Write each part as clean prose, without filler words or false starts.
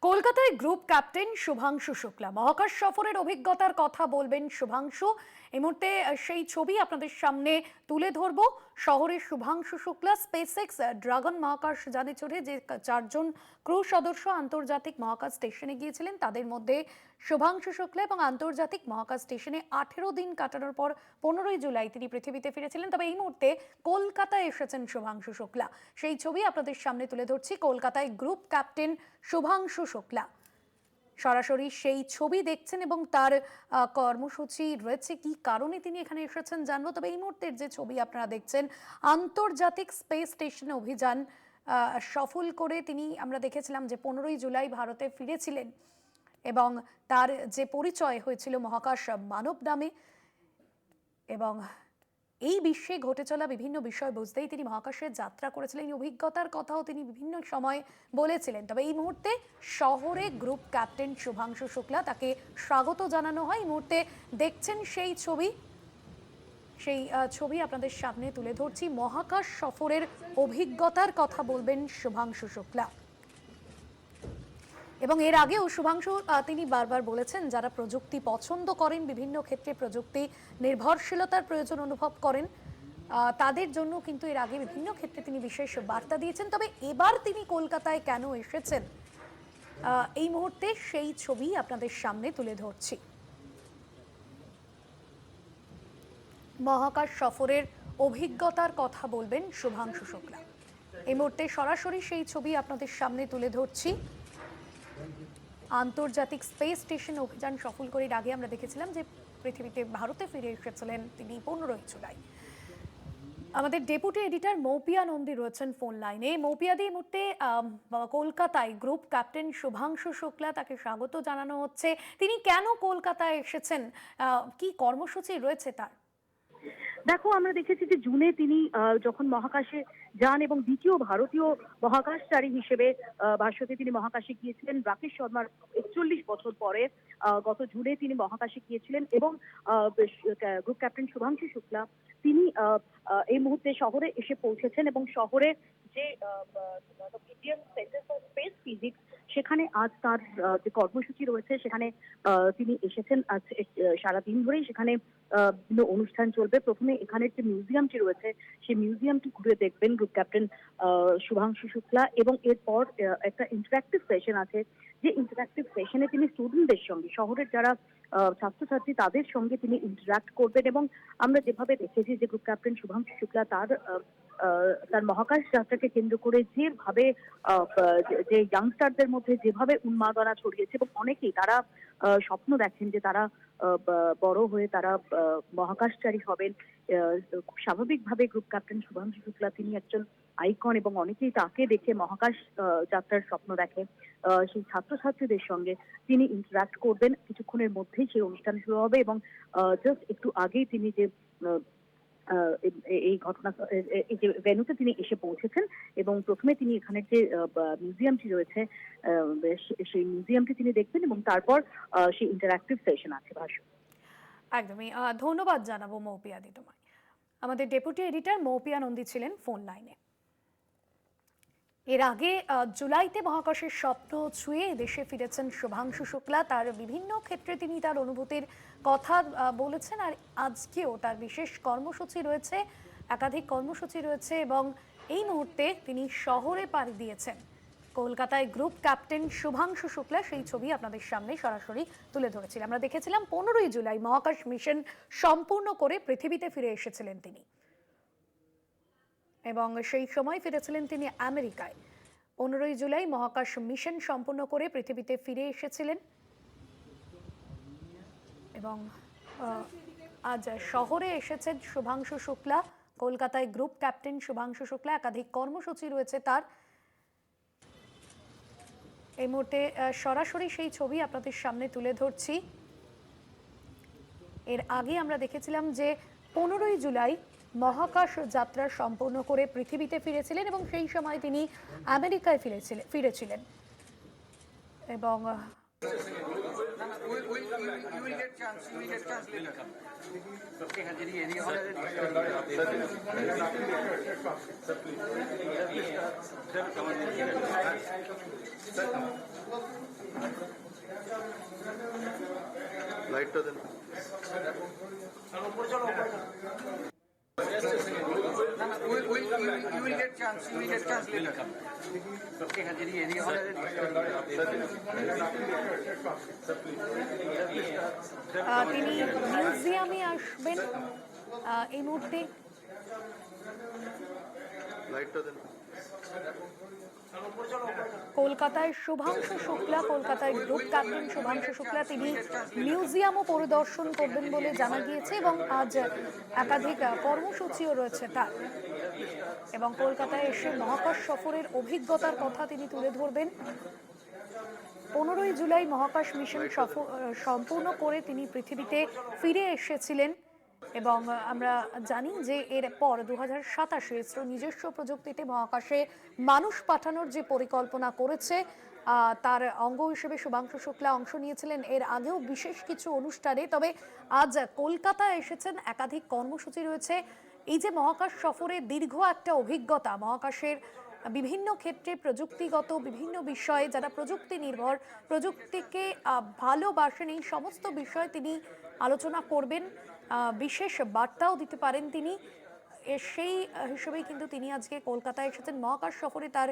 কলকাতায় group captain Shubhanshu Shukla মহাকাশ সফরের অভিজ্ঞতার কথা বলবেন শুভাংশু। এই মুহূর্তে সেই ছবি আপনাদের সামনে তুলে ধরবো। শহরে শুভাংশু শুক্লা স্পেসএক্স ড্রাগন মহাকাশ যানে চড়ে যে চারজন ক্রু সদস্য আন্তর্জাতিক মহাকাশ স্টেশনে গিয়েছিলেন, তাদের মধ্যে শুভাংশু শুক্লা এবং আন্তর্জাতিক মহাকাশ স্টেশনে 18 দিন কাটানোর পর 15ই জুলাই তিনি পৃথিবীতে ফিরেছিলেন। তবে এই মুহূর্তে কলকাতায় এসেছেন শুভাংশু শুক্লা, সেই ছবি আপনাদের সামনে তুলে ধরছি। কলকাতায় গ্রুপ ক্যাপ্টেন শুভাংশু শুক্লা, সরাসরি সেই ছবি দেখছেন এবং তার কর্মসূচি রয়েছে, কি কারণে তিনি এখানে এসেছেন জানবো। তবে এই মুহূর্তের যে ছবি আপনারা দেখছেন, আন্তর্জাতিক স্পেস স্টেশনে অভিযান সফল করে তিনি, আমরা দেখেছিলাম যে 15ই জুলাই ভারতে ফিরেছিলেন এবং তার যে পরিচয় হয়েছিল মহাকাশ মানব নামে, এবং এই বিশ্বে ঘটে চলা বিভিন্ন বিষয় বুঝতেই তিনি মহাকাশে যাত্রা করেছিলেন। এই অভিজ্ঞতার কথাও তিনি বিভিন্ন সময় বলেছিলেন। তবে এই মুহূর্তে শহরে গ্রুপ ক্যাপ্টেন শুভাংশু শুক্লা, তাকে স্বাগত জানানো হয়। এই মুহূর্তে দেখছেন সেই ছবি আপনাদের সামনে তুলে ধরছি। মহাকাশ সফরের অভিজ্ঞতার কথা বলবেন শুভাংশু শুক্লা। এবং এর আগেও শুভাংশু তিনি বারবার বলেছেন, যারা প্রযুক্তি পছন্দ করেন, বিভিন্ন ক্ষেত্রে প্রযুক্তি নির্ভরশীলতার প্রয়োজন অনুভব করেন, তাদের জন্য কিন্তু এর আগে বিভিন্ন ক্ষেত্রে তিনি বিশেষ বার্তা দিয়েছেন। তবে এবার তিনি কলকাতায় কেন এসেছেন, এই মুহূর্তে সেই ছবি আপনাদের সামনে তুলে ধরছি। মহাকাশ সফরের অভিজ্ঞতার কথা বলবেন শুভাংশু শুক্লা। এই মুহূর্তে সরাসরি সেই ছবি আপনাদের সামনে তুলে ধরছি। আন্তর্জাতিক স্পেস স্টেশন অভিযান সফল করে এর আগে আমরা দেখেছিলাম যে পৃথিবীতে ভারতে ফিরে এসেছিলেন তিনি 15ই জুলাই। আমাদের ডেপুটি এডিটর মৌপিয়া নন্দী রয়েছেন ফোন লাইনে। মৌপিয়াদি, এই মুহূর্তে কলকাতায় গ্রুপ ক্যাপ্টেন শুভাংশু শুক্লা, তাকে স্বাগত জানানো হচ্ছে। তিনি কেন কলকাতায় এসেছেন, কি কর্মসূচি রয়েছে তার? দেখো, আমরা দেখেছি যে জুনে তিনি যখন মহাকাশে যান এবং দ্বিতীয় ভারতীয় মহাকাশচারী হিসেবে ভারতে তিনি মহাকাশে গিয়েছিলেন রাকেশ শর্মার 41 বছর পরে গত জুনে তিনি মহাকাশে গিয়েছিলেন। এবং গ্রুপ ক্যাপ্টেন শুভাংশু শুক্লা তিনি এই মুহূর্তে শহরে এসে পৌঁছেছেন এবং শহরে যে Indian centre for space physics, সেখানে আজ তার যে কর্মসূচি রয়েছে সেখানে তিনি এসেছেন। আজ সারাদিন ধরেই সেখানে বিভিন্ন অনুষ্ঠান চলবে। প্রথমে এখানের যে মিউজিয়ামটি রয়েছে সেই মিউজিয়ামটি ঘুরে দেখবেন গ্রুপ ক্যাপ্টেন শুভাংশু শুক্লা, এবং এরপর একটা ইন্টারাক্টিভ সেশন আছে, যে ইন্টারাক্টিভ সেশনে তিনি স্টুডেন্টদের সঙ্গে, শহরের যারা ছাত্রছাত্রী তাদের সঙ্গে তিনি ইন্টারাক্ট করবেন। এবং আমরা যেভাবে দেখেছি যে গ্রুপ ক্যাপ্টেন শুভাংশু শুক্লা তার মহাকাশ যাত্রাকে কেন্দ্র করে যেভাবে যে ইয়াংস্টারদের মধ্যে যেভাবে উন্মাদনা ছড়িয়েছে, এবং অনেকেই তারা স্বপ্ন দেখেন যে তারা বড় হয়ে তারা মহাকাশচারী হবেন। খুব স্বাভাবিকভাবে গ্রুপ ক্যাপ্টেন শুভাংশু শুক্লা তিনি একজন আইকন, এবং অনেকেই তাকে দেখে মহাকাশ যাত্রার স্বপ্ন দেখে। সেই ছাত্রছাত্রীদের সঙ্গে তিনি ইন্টারাক্ট করবেন। কিছুক্ষণের মধ্যেই সেই অনুষ্ঠান শুরু হবে, এবং জাস্ট একটু আগেই তিনি যে এই ঘটনা, এই যে ভেন্যুতে তিনি এসে পৌঁছেছেন, এবং প্রথমে তিনি এখানে যে মিউজিয়ামটি রয়েছে সেই মিউজিয়ামটি তিনি দেখবেন, এবং তারপর সেই ইন্টারাক্টিভ সেশন আছে। ভাষণ একদমই ধন্যবাদ জানাবো মৌপিয়াদি তোমায়। আমাদের ডেপুটি এডিটর মৌপিয়া নন্দী ছিলেন ফোন লাইনে। এর আগে জুলাইতে মহাকাশের স্বপ্ন ছুঁয়ে দেশে ফিরেছেন শুভাংশু শুক্লা। তার বিভিন্ন ক্ষেত্রে তিনি তার অনুভূতির কথা বলেছেন, আর আজকেও তার বিশেষ কর্মসূচি রয়েছে, একাধিক কর্মসূচি রয়েছে, এবং এই মুহূর্তে তিনি শহরে পাড়ি দিয়েছেন। কলকাতায় গ্রুপ ক্যাপ্টেন শুভাংশু শুক্লা, সেই ছবি আপনাদের সামনে সরাসরি তুলে ধরেছিলাম। আমরা দেখেছিলাম 15ই জুলাই মহাকাশ মিশন সম্পূর্ণ করে পৃথিবীতে ফিরে এসেছিলেন তিনি, এবং সেই সময় ফিরেছিলেন তিনি আমেরিকায়। 15ই জুলাই মহাকাশ মিশন সম্পূর্ণ করে পৃথিবীতে ফিরে এসেছিলেন, এবং আজ শহরে এসেছেন শুভাংশু শুক্লা। কলকাতায় গ্রুপ ক্যাপ্টেন শুভাংশু শুক্লা, একাধিক কর্মসূচি রয়েছে তার। এই মুহূর্তে সরাসরি সেই ছবি আপনাদের সামনে তুলে ধরছি। এর আগে আমরা দেখেছিলাম যে 15ই জুলাই মহাকাশ যাত্রা সম্পূর্ণ করে পৃথিবীতে ফিরেছিলেন, এবং সেই সময় তিনি আমেরিকায় ফিরেছিলেন। এবং লাইটটা দেন। You will get chance. You will get chance later. তিনি মিউজিয়ামে আসবেন এই মুহূর্তে। লাইটটা দেন। কলকাতায় শুভাংশু শুক্লা, কলকাতায় গ্রুপ ক্যাপ্টেন শুভাংশু শুক্লা তিনি মিউজিয়ামও পরিদর্শন করবেন বলে জানা গিয়েছে এবং আজ একাধিক কর্মসূচিও রয়েছে তার। এবং কলকাতায় এসে মহাকাশ সফরের অভিজ্ঞতার কথা তিনি তুলে ধরবেন। 15ই জুলাই মহাকাশ মিশন সম্পূর্ণ করে তিনি পৃথিবীতে ফিরে এসেছিলেন এবং আমরা জানি যে এরপর 2027 ইসরো নিজস্ব প্রযুক্তিতে মহাকাশে মানুষ পাঠানোর যে পরিকল্পনা করেছে তার অঙ্গ হিসেবে শুভাংশু শুক্লা অংশ নিয়েছিলেন এর আগেও বিশেষ কিছু অনুষ্ঠানে। তবে আজ কলকাতায় এসেছেন, একাধিক কর্মসূচি রয়েছে। এই যে মহাকাশ সফরে দীর্ঘ একটা অভিজ্ঞতা, মহাকাশের বিভিন্ন ক্ষেত্রে প্রযুক্তিগত বিভিন্ন বিষয়ে, যারা প্রযুক্তি নির্ভর, প্রযুক্তিকে ভালোবাসেন, এই সমস্ত বিষয়ে তিনি আলোচনা করবেন, বিশেষ বার্তাও দিতে পারেন তিনি। সেই হিসেবেই কিন্তু তিনি আজকে কলকাতায় এসেছেন। মহাকাশ সফরে তার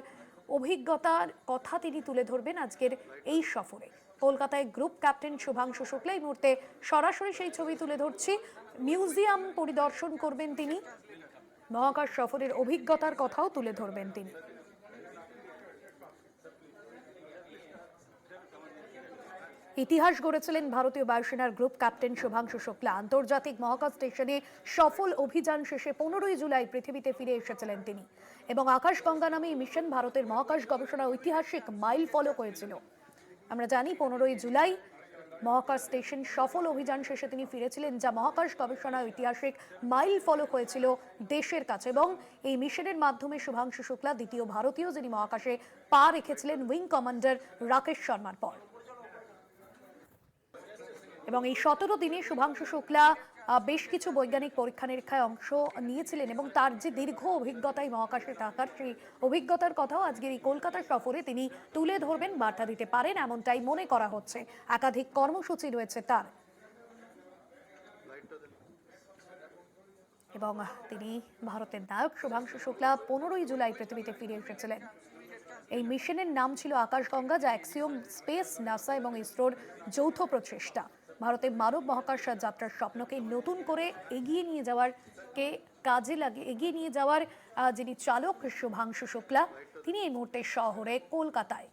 অভিজ্ঞতার কথা তিনি তুলে ধরবেন আজকের এই সফরে। কলকাতায় গ্রুপ ক্যাপ্টেন শুভাংশু শুক্লা, এই মুহূর্তে সরাসরি সেই ছবি তুলে ধরছি। মিউজিয়াম পরিদর্শন করবেন তিনি, মহাকাশ সফরের অভিজ্ঞতার কথাও তুলে ধরবেন তিনি। ইতিহাস গড়েছিলেন ভারতীয় বায়ুসেনার গ্রুপ ক্যাপ্টেন শুভাংশু শুক্লা। আন্তর্জাতিক মহাকাশ স্টেশনে সফল অভিযান শেষে 15ই জুলাই পৃথিবীতে ফিরে এসেছিলেন তিনি এবং আকাশগঙ্গা নামে এই মিশন ভারতের মহাকাশ গবেষণার ঐতিহাসিক মাইল ফলক হয়েছিল। আমরা জানি 15ই জুলাই মহাকাশ স্টেশন সফল অভিযান শেষে তিনি ফিরেছিলেন, যা মহাকাশ গবেষণার ঐতিহাসিক মাইল ফলক হয়েছিল দেশের কাছে। এবং এই মিশনের মাধ্যমে শুভাংশু শুক্লা দ্বিতীয় ভারতীয় যিনি মহাকাশে পা রেখেছিলেন উইং কমান্ডার রাকেশ শর্মার পর। এবং এই 17 দিনে শুভাংশু শুক্লা বেশ কিছু বৈজ্ঞানিক পরীক্ষা নিরীক্ষায় অংশ নিয়েছিলেন এবং তার যে দীর্ঘ অভিজ্ঞতায় মহাকাশে থাকার, সেই অভিজ্ঞতার কথাও আজকের এই কলকাতা সফরে তিনি তুলে ধরবেন, বার্তা দিতে পারেন এমনটাই মনে করা হচ্ছে। একাধিক কর্মসূচি রয়েছে তার এবং তিনি ভারতের নায়ক শুভাংশু শুক্লা 15ই জুলাই পৃথিবীতে ফিরে এসেছিলেন। এই মিশনের নাম ছিল আকাশগঙ্গা, যা অ্যাক্সিওম স্পেস, নাসা এবং ইসরোর যৌথ প্রচেষ্টা। ভারতের মানব মহাকাশ যাত্রার স্বপ্নকে নতুন করে এগিয়ে নিয়ে যাওয়ার যিনি চালক শুভাংশু শুক্লা, তিনি এই মুহূর্তে শহরে কলকাতায়